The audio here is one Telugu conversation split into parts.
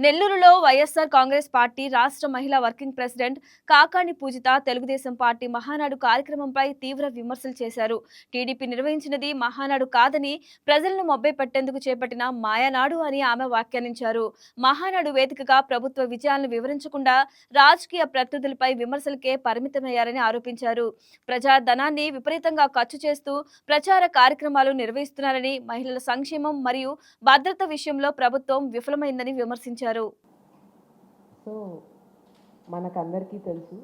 నెల్లూరులో వైఎస్ఆర్ కాంగ్రెస్ పార్టీ రాష్ట్ర మహిళా వర్కింగ్ ప్రెసిడెంట్ కాకాని పూజిత తెలుగుదేశం పార్టీ మహానాడు కార్యక్రమంపై తీవ్ర విమర్శలు చేశారు. టీడీపీ నిర్వహించినది మహానాడు కాదని ప్రజలను మభ్యపెట్టేందుకు చేపట్టిన మాయనాడు అని ఆమె వ్యాఖ్యానించారు. మహానాడు వేదికగా ప్రభుత్వ విజయాలను వివరించకుండా రాజకీయ ప్రత్యర్థులపై విమర్శలకే పరిమితమయ్యారని ఆరోపించారు. ప్రజాధనాన్ని విపరీతంగా ఖర్చు చేస్తూ ప్రచార కార్యక్రమాలు నిర్వహిస్తున్నారని, మహిళల సంక్షేమం మరియు భద్రత విషయంలో ప్రభుత్వం విఫలమైందని విమర్శించారు. సో మనకందరికీ తెలుసు,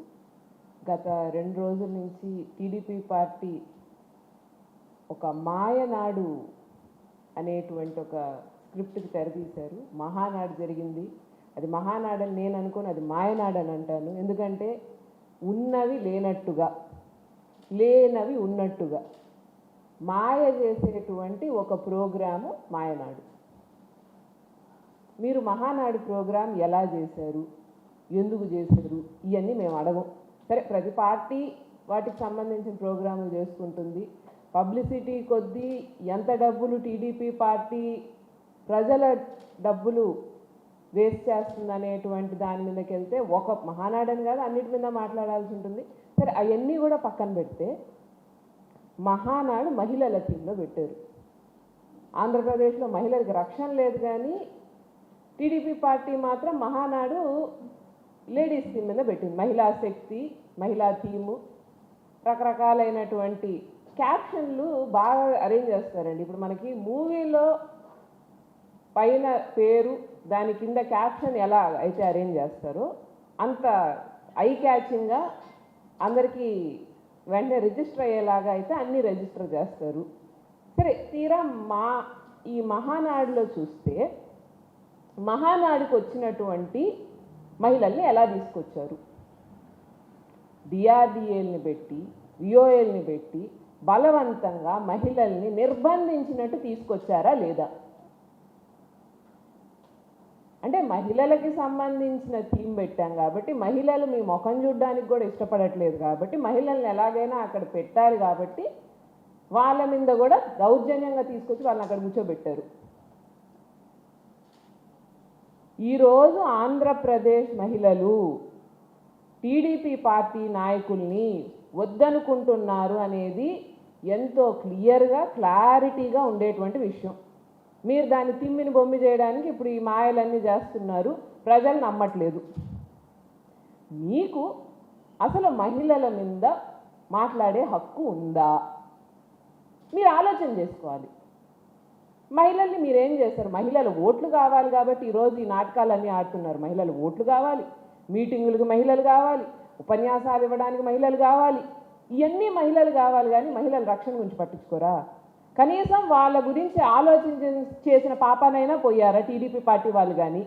గత 2 రోజుల నుంచి టీడీపీ పార్టీ ఒక మాయనాడు అనేటువంటి ఒక స్క్రిప్ట్కి తెరతీశారు. మహానాడు జరిగింది, అది మహానాడు అని నేను అనుకోను, అది మాయనాడు అని అంటాను. ఎందుకంటే ఉన్నవి లేనట్టుగా, లేనవి ఉన్నట్టుగా మాయ చేసేటువంటి ఒక ప్రోగ్రాము మాయనాడు. మీరు మహానాడు ప్రోగ్రాం ఎలా చేశారు, ఎందుకు చేశారు, ఇవన్నీ మేము అడగం. సరే, ప్రతి పార్టీ వాటికి సంబంధించిన ప్రోగ్రాములు చేసుకుంటుంది. పబ్లిసిటీ కొద్దీ ఎంత డబ్బులు టీడీపీ పార్టీ ప్రజల డబ్బులు వేస్ట్ చేస్తుంది అనేటువంటి దాని మీదకి వెళ్తే ఒక మహానాడని కాదు, అన్నిటి మీద మాట్లాడాల్సి ఉంటుంది. సరే, అవన్నీ కూడా పక్కన పెడితే మహానాడు మహిళల థీమ్లో పెట్టారు. ఆంధ్రప్రదేశ్లో మహిళలకు రక్షణ లేదు, కానీ టీడీపీ పార్టీ మాత్రం మహానాడు లేడీస్ థీమ్ మీద పెట్టింది. మహిళా శక్తి, మహిళా థీము, రకరకాలైనటువంటి క్యాప్షన్లు బాగా అరేంజ్ చేస్తారండి. ఇప్పుడు మనకి మూవీలో పైన పేరు, దాని కింద క్యాప్షన్ ఎలా అయితే అరేంజ్ చేస్తారో అంత ఐ క్యాచింగ్గా అందరికీ వెంటనే రిజిస్టర్ అయ్యేలాగా అయితే అన్నీ రిజిస్టర్ చేస్తారు. సరే, తీరా ఈ మహానాడులో చూస్తే మహానాడుకు వచ్చినటువంటి మహిళల్ని ఎలా తీసుకొచ్చారు? డిఆర్డిఏల్ని పెట్టి, విఓఏల్ని పెట్టి బలవంతంగా మహిళల్ని నిర్బంధించినట్టు తీసుకొచ్చారా లేదా? అంటే మహిళలకి సంబంధించిన థీమ్ పెట్టాం కాబట్టి, మహిళలు మీ ముఖం చూడడానికి కూడా ఇష్టపడట్లేదు కాబట్టి, మహిళల్ని ఎలాగైనా అక్కడ పెట్టారు కాబట్టి వాళ్ళ మీద కూడా దౌర్జన్యంగా తీసుకొచ్చి వాళ్ళని అక్కడ కూర్చోబెట్టారు. ఈరోజు ఆంధ్రప్రదేశ్ మహిళలు టీడీపీ పార్టీ నాయకుల్ని వద్దనుకుంటున్నారు అనేది ఎంతో క్లియర్గా, క్లారిటీగా ఉండేటువంటి విషయం. మీరు దాన్ని తిమ్మిని బొమ్మి చేయడానికి ఇప్పుడు ఈ మాయలన్నీ చేస్తున్నారు, ప్రజలు నమ్మట్లేదు. మీకు అసలు మహిళల మీద మాట్లాడే హక్కు ఉందా? మీరు ఆలోచన చేసుకోవాలి. మహిళల్ని మీరేం చేస్తారు? మహిళల ఓట్లు కావాలి కాబట్టి ఈరోజు ఈ నాటకాలన్నీ ఆడుతున్నారు. మహిళల ఓట్లు కావాలి, మీటింగులకు మహిళలు కావాలి, ఉపన్యాసాలు ఇవ్వడానికి మహిళలు కావాలి, ఇవన్నీ మహిళలు కావాలి. కానీ మహిళల రక్షణ గురించి పట్టించుకోరా? కనీసం వాళ్ళ గురించి చేసిన పాపానైనా పోయారా టీడీపీ పార్టీ వాళ్ళు? కానీ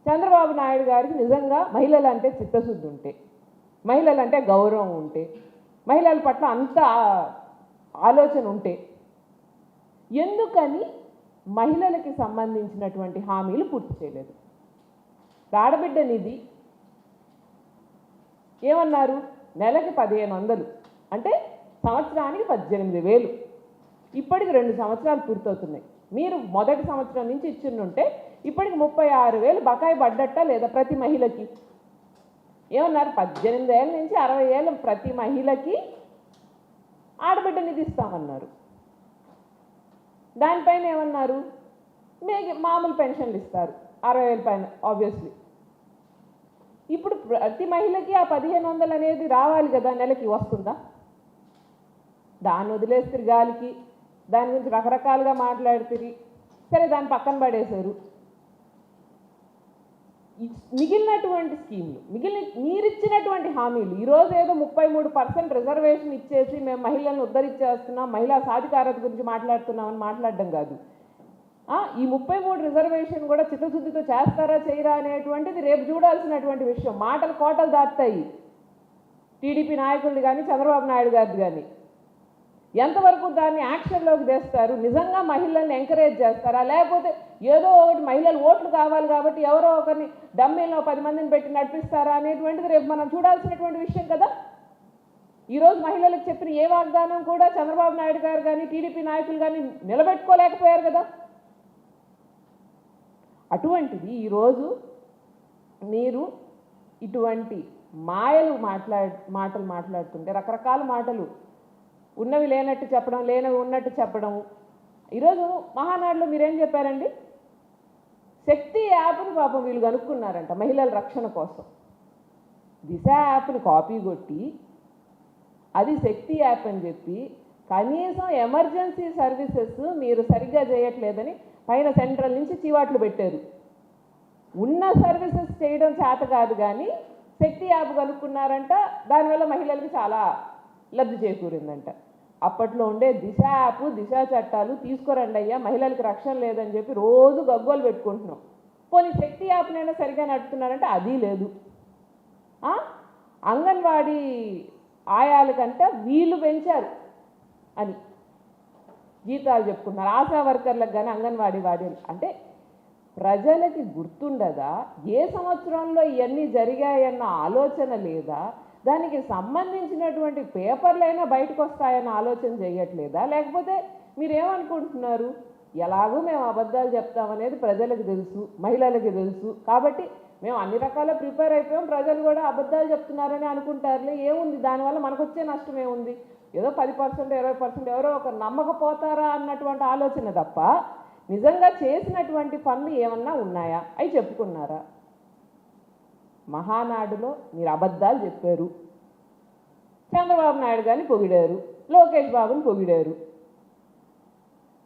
చంద్రబాబు నాయుడు గారికి నిజంగా మహిళలు అంటే చిత్తశుద్ధి ఉంటే, మహిళలంటే గౌరవం ఉంటే, మహిళల పట్ల అంత ఆలోచన ఉంటే ఎందుకని మహిళలకి సంబంధించినటువంటి హామీలు పూర్తి చేయలేదు? ఆడబిడ్డ నిధి ఏమన్నారు? నెలకి 1500, అంటే సంవత్సరానికి 18,000. ఇప్పటికి 2 సంవత్సరాలు పూర్తవుతున్నాయి. మీరు మొదటి సంవత్సరం నుంచి ఇచ్చిండుంటే ఇప్పటికి 36,000 బకాయి పడ్డట్ట లేదా ప్రతి మహిళకి? ఏమన్నారు? 18 ఏళ్ళ నుంచి 60 ఏళ్ళ ప్రతి మహిళకి ఆడబిడ్డ నిధి ఇస్తామన్నారు. దానిపైన ఏమన్నారు? మామూలు పెన్షన్లు ఇస్తారు 60,000 పైన. ఆబ్వియస్లీ ఇప్పుడు ప్రతి మహిళకి ఆ 1500 అనేది రావాలి కదా, నెలకి వస్తుందా? దాన్ని వదిలేస్తారు గాలికి, దాని గురించి రకరకాలుగా మాట్లాడుతుంది. సరే, దాన్ని పక్కన పడేశారు. మిగిలినటువంటి స్కీమ్లు, మీరిచ్చినటువంటి హామీలు, ఈరోజు ఏదో 33% రిజర్వేషన్ ఇచ్చేసి మేము మహిళలను ఉద్ధరించేస్తున్నాం, మహిళా సాధికారత గురించి మాట్లాడుతున్నామని మాట్లాడడం కాదు. ఈ 33 రిజర్వేషన్ కూడా చిత్తశుద్ధితో చేస్తారా చేయరా అనేటువంటిది రేపు చూడాల్సినటువంటి విషయం. మాటలు కోటలు దాటుతాయి టీడీపీ నాయకులు కానీ చంద్రబాబు నాయుడు గారిది కానీ. ఎంతవరకు దాన్ని యాక్షన్లోకి తెస్తారు? నిజంగా మహిళల్ని ఎంకరేజ్ చేస్తారా? లేకపోతే ఏదో ఒకటి మహిళలు ఓట్లు కావాలి కాబట్టి ఎవరో ఒకరిని డమ్మీలో 10 మందిని పెట్టి నడిపిస్తారా అనేటువంటిది రేపు మనం చూడాల్సినటువంటి విషయం కదా. ఈరోజు మహిళలకు చెప్పిన ఏ వాగ్దానం కూడా చంద్రబాబు నాయుడు గారు కానీ టీడీపీ నాయకులు కానీ నిలబెట్టుకోలేకపోయారు కదా. అటువంటిది ఈరోజు మీరు ఇటువంటి మాటలు మాట్లాడుతుంటే, రకరకాల మాటలు, ఉన్నవి లేనట్టు చెప్పడం, లేనవి ఉన్నట్టు చెప్పడం. ఈరోజు మహానాడులో మీరేం చెప్పారండి? శక్తి యాప్ని పాపం వీళ్ళు కనుక్కున్నారంట మహిళల రక్షణ కోసం. దిశ యాప్ని కాపీ కొట్టి అది శక్తి యాప్ అని చెప్పి కనీసం ఎమర్జెన్సీ సర్వీసెస్ మీరు సరిగ్గా చేయట్లేదని పైన సెంట్రల్ నుంచి చీవాట్లు పెట్టారు. ఉన్న సర్వీసెస్ చేయడం చేత కాదు కానీ శక్తి యాప్ కనుక్కున్నారంట, దానివల్ల మహిళలకు చాలా లబ్ధి చేకూరిందంట. అప్పట్లో ఉండే దిశ యాప్, దిశ చట్టాలు తీసుకురండి అయ్యా, మహిళలకు రక్షణ లేదని చెప్పి రోజు గగ్గోలు పెట్టుకుంటున్నాం. పోనీ శక్తి యాప్నైనా సరిగా నడుపుతున్నారంటే అది లేదు. అంగన్వాడీ ఆయాలకంటే వీళ్ళు పెంచారు అని జీతాలు చెప్పుకుంటున్నారు. ఆశా వర్కర్లకు కానీ అంగన్వాడీ వాడీలు అంటే ప్రజలకి గుర్తుండదా? ఏ సంవత్సరంలో ఇవన్నీ జరిగాయన్న ఆలోచన లేదా? దానికి సంబంధించినటువంటి పేపర్లైనా బయటకు వస్తాయన్న ఆలోచన చేయట్లేదా? లేకపోతే మీరేమనుకుంటున్నారు, ఎలాగూ మేము అబద్ధాలు చెప్తామనేది ప్రజలకు తెలుసు, మహిళలకి తెలుసు, కాబట్టి మేము అన్ని రకాల ప్రిపేర్ అయిపోయాం, ప్రజలు కూడా అబద్ధాలు చెప్తున్నారని అనుకుంటారులే, ఏముంది దానివల్ల మనకు వచ్చే నష్టం ఏముంది, ఏదో 10% 20% ఎవరో ఒక నమ్మకపోతారా అన్నటువంటి ఆలోచన తప్ప నిజంగా చేసినటువంటి పనులు ఏమన్నా ఉన్నాయా? అవి చెప్పుకున్నారా? మహానాడులో మీరు అబద్ధాలు చెప్పారు. చంద్రబాబు నాయుడు గారిని పొగిడారు, లోకేష్ బాబుని పొగిడారు,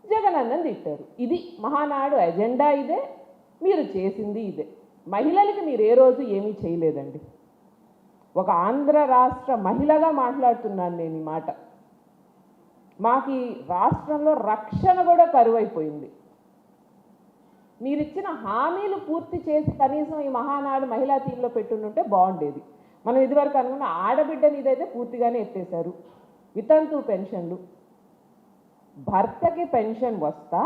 జగనన్నని తిట్టారు. ఇది మహానాడు ఎజెండా, ఇదే మీరు చేసింది, ఇదే. మహిళలకి మీరు ఏ రోజు ఏమీ చేయలేదండి. ఒక ఆంధ్ర రాష్ట్ర మహిళగా మాట్లాడుతున్నాను నేను ఈ మాట. మాకు ఈ రాష్ట్రంలో రక్షణ కూడా కరువైపోయింది. మీరిచ్చిన హామీలు పూర్తి చేసి కనీసం ఈ మహానాడు మహిళా టీంలో పెట్టుంటే బాగుండేది. మనం ఇదివరకు అనుకున్న ఆడబిడ్డని ఇదైతే పూర్తిగానే ఎత్తేసారు. వితంతు పెన్షన్లు, భర్తకి పెన్షన్ వస్తా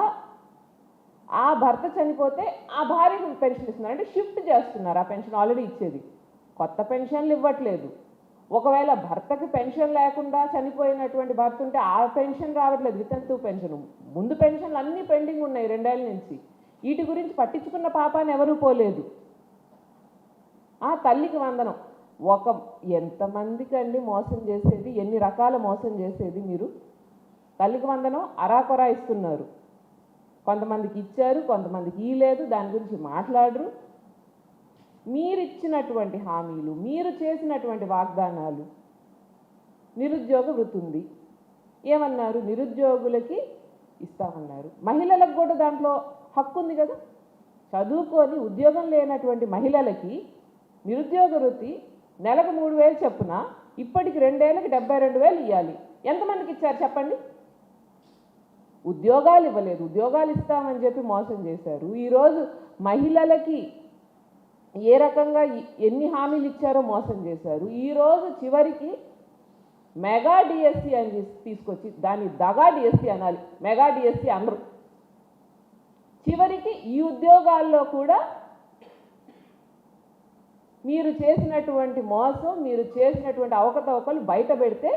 ఆ భర్త చనిపోతే ఆ భార్యకు పెన్షన్ ఇస్తున్నారు, అంటే షిఫ్ట్ చేస్తున్నారు. ఆ పెన్షన్ ఆల్రెడీ ఇచ్చేది, కొత్త పెన్షన్లు ఇవ్వట్లేదు. ఒకవేళ భర్తకి పెన్షన్ లేకుండా చనిపోయినటువంటి భర్త ఉంటే ఆ పెన్షన్ రావట్లేదు, వితంతు పెన్షన్. ముందు పెన్షన్లు అన్నీ పెండింగ్ ఉన్నాయి 2 ఏళ్ళ నుంచి. వీటి గురించి పట్టించుకున్న పాపాన్ని ఎవరూ పోలేదు. ఆ తల్లికి వందనం, ఎంతమందికి అండి మోసం చేసేది, ఎన్ని రకాల మోసం చేసేది మీరు. తల్లికి వందనం అరాకొరా ఇస్తున్నారు, కొంతమందికి ఇచ్చారు, కొంతమందికి ఇలేదు, దాని గురించి మాట్లాడరు. మీరు ఇచ్చినటువంటి హామీలు, మీరు చేసినటువంటి వాగ్దానాలు. నిరుద్యోగ వృత్తి ఉంది, ఏమన్నారు? నిరుద్యోగులకి ఇస్తామన్నారు. మహిళలకు కూడా దాంట్లో హక్కు ఉంది కదా. చదువుకొని ఉద్యోగం లేనటువంటి మహిళలకి నిరుద్యోగ వృత్తి నెలకు 3,000 చొప్పున ఇప్పటికి 2 ఏళ్ళకి 72,000 ఇవ్వాలి. ఎంతమందికి ఇచ్చారు చెప్పండి? ఉద్యోగాలు ఇవ్వలేదు, ఉద్యోగాలు ఇస్తామని చెప్పి మోసం చేశారు. ఈరోజు మహిళలకి ఏ రకంగా ఎన్ని హామీలు ఇచ్చారో మోసం చేశారు. ఈరోజు చివరికి మెగా డిఎస్సి అని తీసుకొచ్చి దాన్ని దగా డిఎస్సి అనాలి, మెగా డిఎస్సి అనరు. చివరికి ఈ ఉద్యోగాల్లో కూడా మీరు చేసినటువంటి మోసం, మీరు చేసినటువంటి అవకతవకలు బయట పెడితే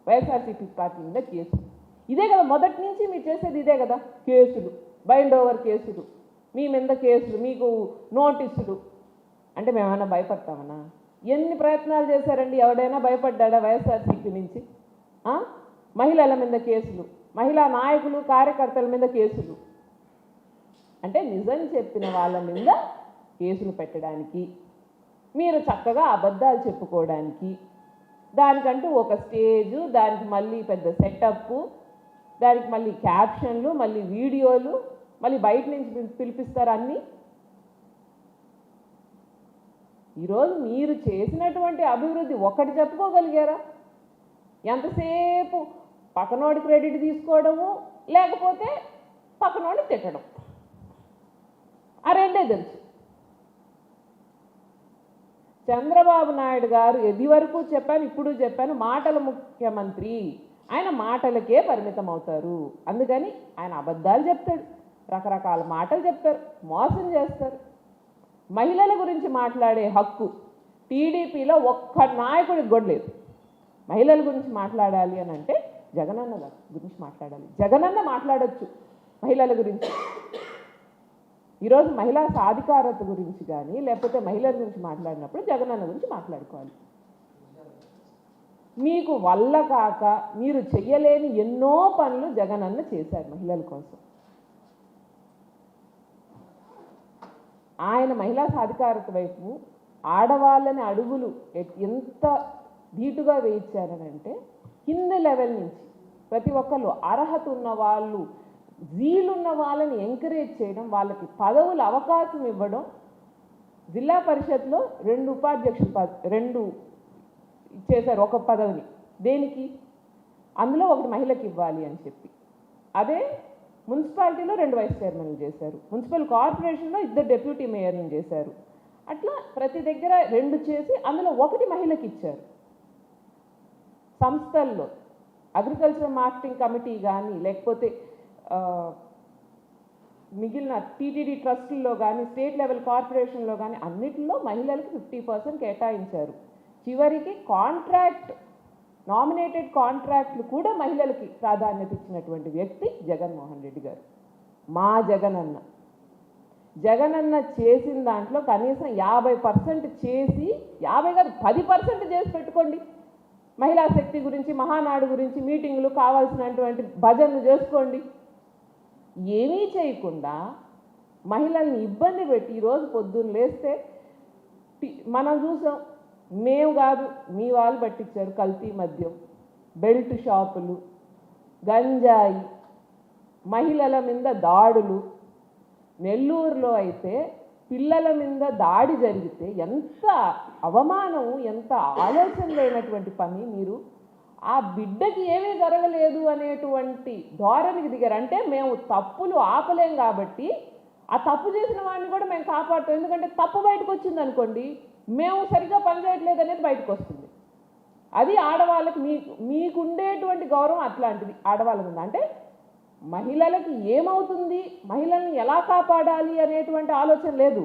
వైఎస్ఆర్సీపీ పార్టీ మీద కేసు. ఇదే కదా మొదటి నుంచి మీరు చేసేది, ఇదే కదా. కేసులు, బైండ్ ఓవర్ కేసులు, మీ మీద కేసులు, మీకు నోటీసులు. అంటే మేమన్నా భయపడతామన్నా? ఎన్ని ప్రయత్నాలు చేశారండి, ఎవడైనా భయపడ్డా వైఎస్ఆర్సీపీ నుంచి? మహిళల మీద కేసులు, మహిళా నాయకులు కార్యకర్తల మీద కేసులు. అంటే నిజం చెప్పిన వాళ్ళ మీద కేసులు పెట్టడానికి, మీరు చక్కగా అబద్ధాలు చెప్పుకోవడానికి, దానికంటూ ఒక స్టేజు, దానికి మళ్ళీ పెద్ద సెటప్, దానికి మళ్ళీ క్యాప్షన్లు, మళ్ళీ వీడియోలు, మళ్ళీ బయట నుంచి పిలిపిస్తారు అన్నీ. ఈరోజు మీరు చేసినటువంటి అభివృద్ధి ఒక్కటి చెప్పుకోగలిగారా? ఎంతసేపు పక్కనోడి క్రెడిట్ తీసుకోవడము, లేకపోతే పక్కనోడిని తిట్టడం, ఆ రెండే తెలుసు. చంద్రబాబు నాయుడు గారు ఇది వరకు చెప్పాను, ఇప్పుడు చెప్పాను, మాటల ముఖ్యమంత్రి. ఆయన మాటలకే పరిమితం అవుతారు. అందుకని ఆయన అబద్ధాలు చెప్తాడు, రకరకాల మాటలు చెప్తారు, మోసం చేస్తారు. మహిళల గురించి మాట్లాడే హక్కు టీడీపీలో ఒక్క నాయకుడికి కూడా లేదు. మహిళల గురించి మాట్లాడాలి అని అంటే జగనన్న గురించి మాట్లాడాలి. జగనన్న మాట్లాడొచ్చు మహిళల గురించి. ఈరోజు మహిళా సాధికారత గురించి కానీ లేకపోతే మహిళల గురించి మాట్లాడినప్పుడు జగనన్న గురించి మాట్లాడుకోవాలి. మీకు వల్ల కాక మీరు చెయ్యలేని ఎన్నో పనులు జగనన్న చేశారు మహిళల కోసం. ఆయన మహిళా సాధికారత వైపు ఆడవాళ్ళని అడుగులు ఎంత ధీటుగా వేయించారనంటే కింద లెవెల్ నుంచి ప్రతి ఒక్కళ్ళు అర్హత ఉన్న వాళ్ళు, జీలున్న వాళ్ళని ఎంకరేజ్ చేయడం, వాళ్ళకి పదవులు అవకాశం ఇవ్వడం. జిల్లా పరిషత్లో 2 ఉపాధ్యక్షులు 2 చేశారు ఒక పదవిని. దేనికి? అందులో ఒకటి మహిళకి ఇవ్వాలి అని చెప్పి. అదే మున్సిపాలిటీలో 2 వైస్ చైర్మన్లు చేశారు. మున్సిపల్ కార్పొరేషన్లో 2 డిప్యూటీ మేయర్లను చేశారు. అట్లా ప్రతి దగ్గర 2 చేసి అందులో ఒకటి మహిళకి ఇచ్చారు. సంస్థల్లో అగ్రికల్చర్ మార్కెటింగ్ కమిటీ కానీ లేకపోతే మిగిలిన టీటీడీ ట్రస్టుల్లో కానీ స్టేట్ లెవెల్ కార్పొరేషన్లో కానీ అన్నిటిలో మహిళలకు 50% కేటాయించారు. చివరికి నామినేటెడ్ కాంట్రాక్ట్లు కూడా మహిళలకి ప్రాధాన్యత ఇచ్చినటువంటి వ్యక్తి జగన్మోహన్ రెడ్డి గారు. మా జగనన్న చేసిన దాంట్లో కనీసం 50% చేసి, 50 కాదు 10% చేసి పెట్టుకోండి. మహిళా శక్తి గురించి, మహానాడు గురించి మీటింగులు, కావాల్సినటువంటి భజనలు చేసుకోండి. ఏమీ చేయకుండా మహిళల్ని ఇబ్బంది పెట్టి ఈరోజు పొద్దున్న లేస్తే మనం చూసాం. మేము కాదు, మీ వాళ్ళు పట్టించారు. కల్తీ మద్యం, బెల్ట్ షాపులు, గంజాయి, మహిళల మీద దాడులు. నెల్లూరులో అయితే పిల్లల మీద దాడి జరిగితే ఎంత అవమానం, ఎంత ఆలోచన లేనటువంటి పని. మీరు ఆ బిడ్డకి ఏమీ జరగలేదు అనేటువంటి ధోరణికి దిగారు. అంటే మేము తప్పులు ఆపలేం కాబట్టి ఆ తప్పు చేసిన వాడిని కూడా మేము కాపాడుతాం. ఎందుకంటే తప్పు బయటకు వచ్చింది అనుకోండి, మేము సరిగ్గా పనిచేయట్లేదు అనేది బయటకు వస్తుంది. అది ఆడవాళ్ళకి మీకుండేటువంటి గౌరవం అట్లాంటిది ఆడవాళ్ళ మీద. అంటే మహిళలకి ఏమవుతుంది, మహిళల్ని ఎలా కాపాడాలి అనేటువంటి ఆలోచన లేదు.